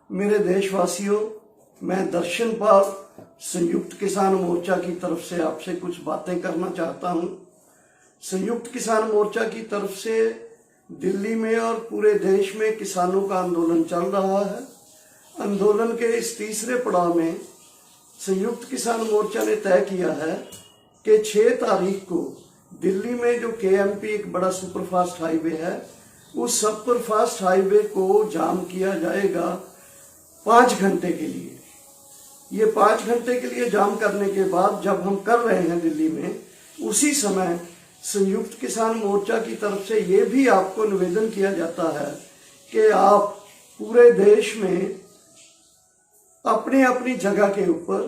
मेरे देशवासियों, मैं दर्शन पाल संयुक्त किसान मोर्चा की तरफ से आपसे कुछ बातें करना चाहता हूं। संयुक्त किसान मोर्चा की तरफ से दिल्ली में और पूरे देश में किसानों का आंदोलन चल रहा है। आंदोलन के इस तीसरे पड़ाव में संयुक्त किसान मोर्चा ने तय किया है कि 6 तारीख को दिल्ली में जो केएमपी एक बड़ा सुपरफास्ट हाईवे है, उस सुपरफास्ट हाईवे को जाम किया जाएगा 5 घंटे के लिए। ये 5 घंटे के लिए जाम करने के बाद जब हम कर रहे हैं दिल्ली में, उसी समय संयुक्त किसान मोर्चा की तरफ से ये भी आपको निवेदन किया जाता है कि आप पूरे देश में अपनी अपनी जगह के ऊपर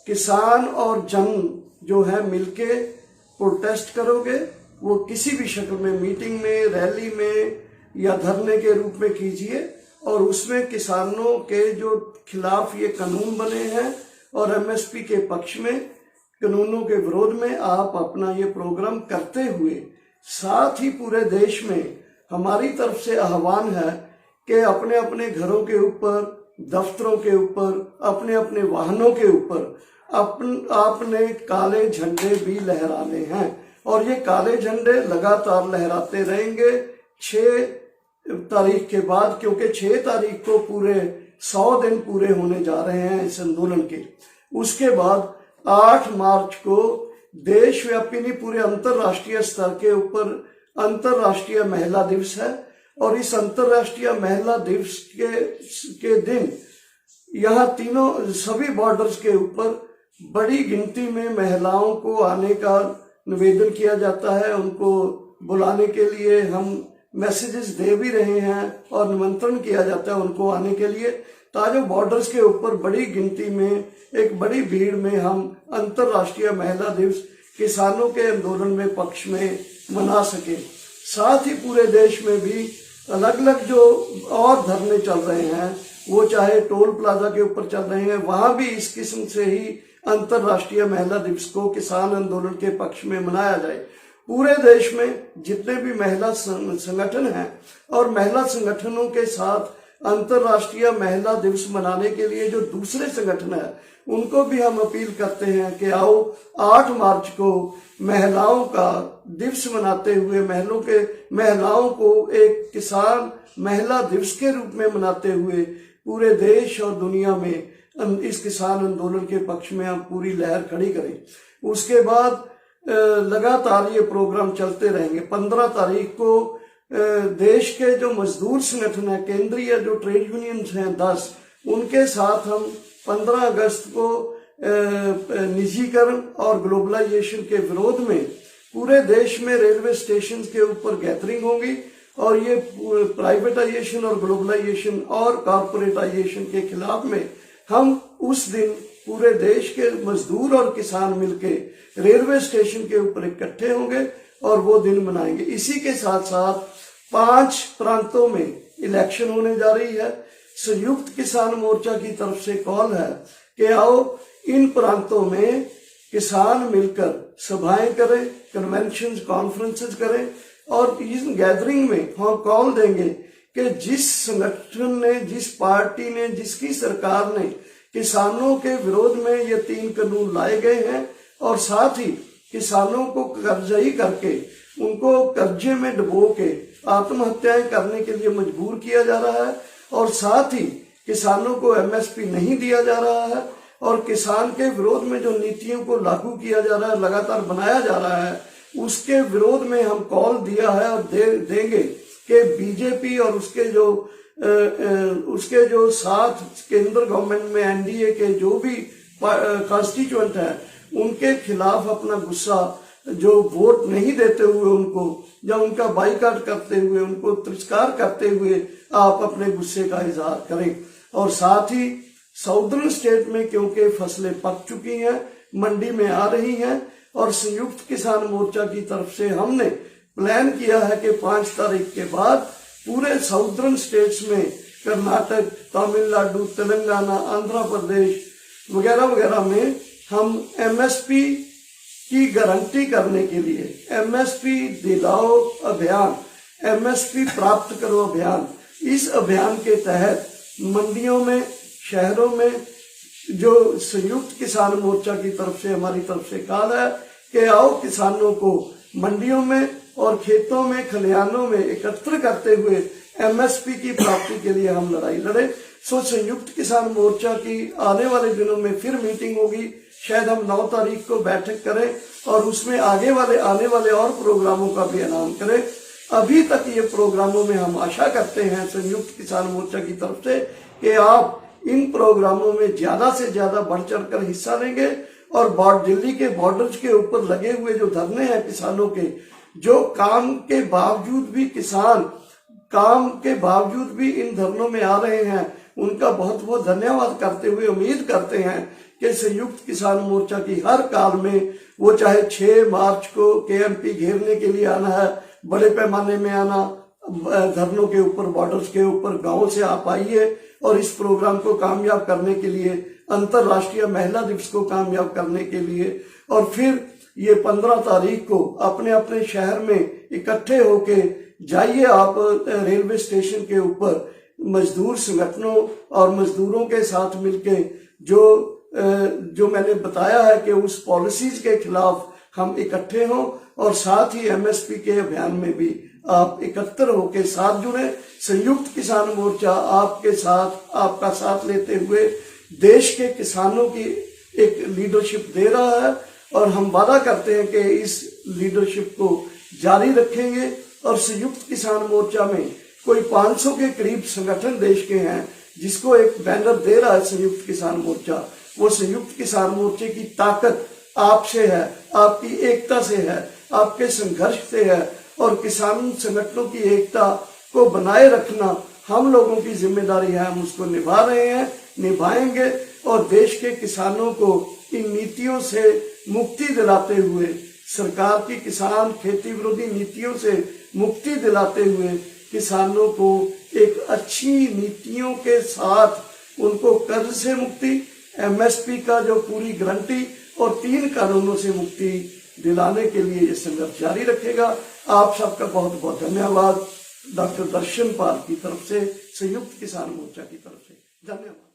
किसान और जन जो है मिलके प्रोटेस्ट करोगे। वो किसी भी शक्ल में, मीटिंग में, रैली में या धरने के रूप में कीजिए, और उसमें किसानों के जो खिलाफ ये कानून बने हैं और एमएसपी के पक्ष में कानूनों के विरोध में आप अपना ये प्रोग्राम करते हुए, साथ ही पूरे देश में हमारी तरफ से आह्वान है कि अपने अपने घरों के ऊपर, दफ्तरों के ऊपर, अपने अपने वाहनों के ऊपर आपने काले झंडे भी लहराने हैं, और ये काले झंडे लगातार लहराते रहेंगे 6 तारीख के बाद, क्योंकि 6 तारीख को पूरे 100 दिन पूरे होने जा रहे हैं इस आंदोलन के। उसके बाद 8 मार्च को देशव्यापी नहीं, पूरे अंतरराष्ट्रीय स्तर के ऊपर अंतरराष्ट्रीय महिला दिवस है, और इस अंतरराष्ट्रीय महिला दिवस के दिन यहाँ सभी बॉर्डर्स के ऊपर बड़ी गिनती में महिलाओं को आने का निवेदन किया जाता है। उनको बुलाने के लिए हम मैसेजेस दे भी रहे हैं और निमंत्रण किया जाता है उनको आने के लिए, ताकि बॉर्डर्स के ऊपर बड़ी गिनती में, एक बड़ी भीड़ में हम अंतरराष्ट्रीय महिला दिवस किसानों के आंदोलन में पक्ष में मना सके। साथ ही पूरे देश में भी अलग अलग जो और धरने चल रहे हैं, वो चाहे टोल प्लाजा के ऊपर चल रहे हैं, वहां भी इस किस्म से ही अंतरराष्ट्रीय महिला दिवस को किसान आंदोलन के पक्ष में मनाया जाए। पूरे देश में जितने भी महिला संगठन हैं और महिला संगठनों के साथ अंतरराष्ट्रीय महिला दिवस मनाने के लिए जो दूसरे संगठन है, उनको भी हम अपील करते हैं कि आओ 8 मार्च को महिलाओं का दिवस मनाते हुए, महिलाओं को एक किसान महिला दिवस के रूप में मनाते हुए पूरे देश और दुनिया में इस किसान आंदोलन के पक्ष में हम पूरी लहर खड़ी करें। उसके बाद लगातार ये प्रोग्राम चलते रहेंगे। 15 तारीख को देश के जो मजदूर संगठन है, केंद्रीय जो ट्रेड यूनियंस हैं 10, उनके साथ हम 15 अगस्त को निजीकरण और ग्लोबलाइजेशन के विरोध में पूरे देश में रेलवे स्टेशन के ऊपर गैदरिंग होगी, और ये प्राइवेटाइजेशन और ग्लोबलाइजेशन और कॉर्पोरेटाइजेशन के खिलाफ में हम उस दिन पूरे देश के मजदूर और किसान मिलके रेलवे स्टेशन के ऊपर इकट्ठे होंगे और वो दिन मनाएंगे। इसी के साथ साथ 5 प्रांतों में इलेक्शन होने जा रही है। संयुक्त किसान मोर्चा की तरफ से कॉल है कि आओ इन प्रांतों में किसान मिलकर सभाएं करें, कन्वेंशन, कॉन्फ्रेंसेस करें, और इस गैदरिंग में हम कॉल देंगे कि जिस संगठन ने, जिस पार्टी ने, जिसकी सरकार ने किसानों के विरोध में ये 3 कानून लाए गए हैं, और साथ ही किसानों को कर्जई करके, उनको कर्जे में डुबो के आत्महत्याएं करने के लिए मजबूर किया जा रहा है, और साथ ही किसानों को एमएसपी नहीं दिया जा रहा है, और किसान के विरोध में जो नीतियों को लागू किया जा रहा है, लगातार बनाया जा रहा है, उसके विरोध में हम कॉल दिया है और देंगे कि बीजेपी और उसके जो साथ केंद्र गवर्नमेंट में एनडीए के जो भी कॉन्स्टिट्यूएंट है, उनके खिलाफ अपना गुस्सा, जो वोट नहीं देते हुए उनको, या उनका बाइकाट करते हुए, उनको तिरस्कार करते हुए आप अपने गुस्से का इजहार करें। और साथ ही साउदर्न स्टेट में क्योंकि फसलें पक चुकी हैं, मंडी में आ रही हैं, और संयुक्त किसान मोर्चा की तरफ से हमने प्लान किया है कि 5 तारीख के बाद पूरे साउदर्न स्टेट्स में, कर्नाटक, तमिलनाडु, तेलंगाना, आंध्र प्रदेश वगैरह वगैरह में हम एमएसपी की गारंटी करने के लिए एमएसपी दिलाओ अभियान, एमएसपी प्राप्त करो अभियान, इस अभियान के तहत मंडियों में, शहरों में जो संयुक्त किसान मोर्चा की तरफ से, हमारी तरफ से कहा है कि आओ किसानों को मंडियों में और खेतों में, खलिहानों में एकत्र करते हुए एमएसपी की प्राप्ति के लिए हम लड़ाई लड़े। सो संयुक्त किसान मोर्चा की आने वाले दिनों में फिर मीटिंग होगी, शायद हम 9 तारीख को बैठक करें और उसमें आने वाले और प्रोग्रामों का भी ऐलान करें। अभी तक ये प्रोग्रामों में हम आशा करते हैं संयुक्त किसान मोर्चा की तरफ से कि आप इन प्रोग्रामों में ज्यादा से ज्यादा बढ़ चढ़कर हिस्सा लेंगे और दिल्ली के बॉर्डर्स के ऊपर लगे हुए जो धरने हैं किसानों के, जो काम के बावजूद भी इन धरनों में आ रहे हैं, उनका बहुत बहुत धन्यवाद करते हुए उम्मीद करते हैं कि संयुक्त किसान मोर्चा की हर काल में, वो चाहे 6 मार्च को केएमपी घेरने के लिए आना है, बड़े पैमाने में आना, धरनों के ऊपर, बॉर्डर्स के ऊपर, गांव से आप आइए और इस प्रोग्राम को कामयाब करने के लिए, अंतरराष्ट्रीय महिला दिवस को कामयाब करने के लिए, और फिर ये 15 तारीख को अपने अपने शहर में इकट्ठे होके जाइए आप रेलवे स्टेशन के ऊपर मजदूर संगठनों और मजदूरों के साथ मिलके जो मैंने बताया है कि उस पॉलिसीज के खिलाफ हम इकट्ठे हों और साथ ही एमएसपी के अभियान में भी आप एकत्र होकर साथ जुड़े। संयुक्त किसान मोर्चा आपके साथ, आपका साथ लेते हुए देश के किसानों की एक लीडरशिप दे रहा है और हम वादा करते हैं कि इस लीडरशिप को जारी रखेंगे। और संयुक्त किसान मोर्चा में कोई 500 के करीब संगठन देश के हैं जिसको एक बैनर दे रहा है संयुक्त किसान मोर्चा। वो संयुक्त किसान मोर्चे की ताकत आपसे है, आपकी एकता से है, आपके संघर्ष से है और किसान संगठनों की एकता को बनाए रखना हम लोगों की जिम्मेदारी है। हम उसको निभा रहे हैं, निभाएंगे और देश के किसानों को इन नीतियों से मुक्ति दिलाते हुए, सरकार की किसान खेती विरोधी नीतियों से मुक्ति दिलाते हुए, किसानों को एक अच्छी नीतियों के साथ उनको कर्ज से मुक्ति, एमएसपी का जो पूरी गारंटी और 3 कानूनों से मुक्ति दिलाने के लिए ये संघर्ष जारी रखेगा। आप सबका बहुत बहुत धन्यवाद। डॉक्टर दर्शन पाल की तरफ से, संयुक्त किसान मोर्चा की तरफ से धन्यवाद।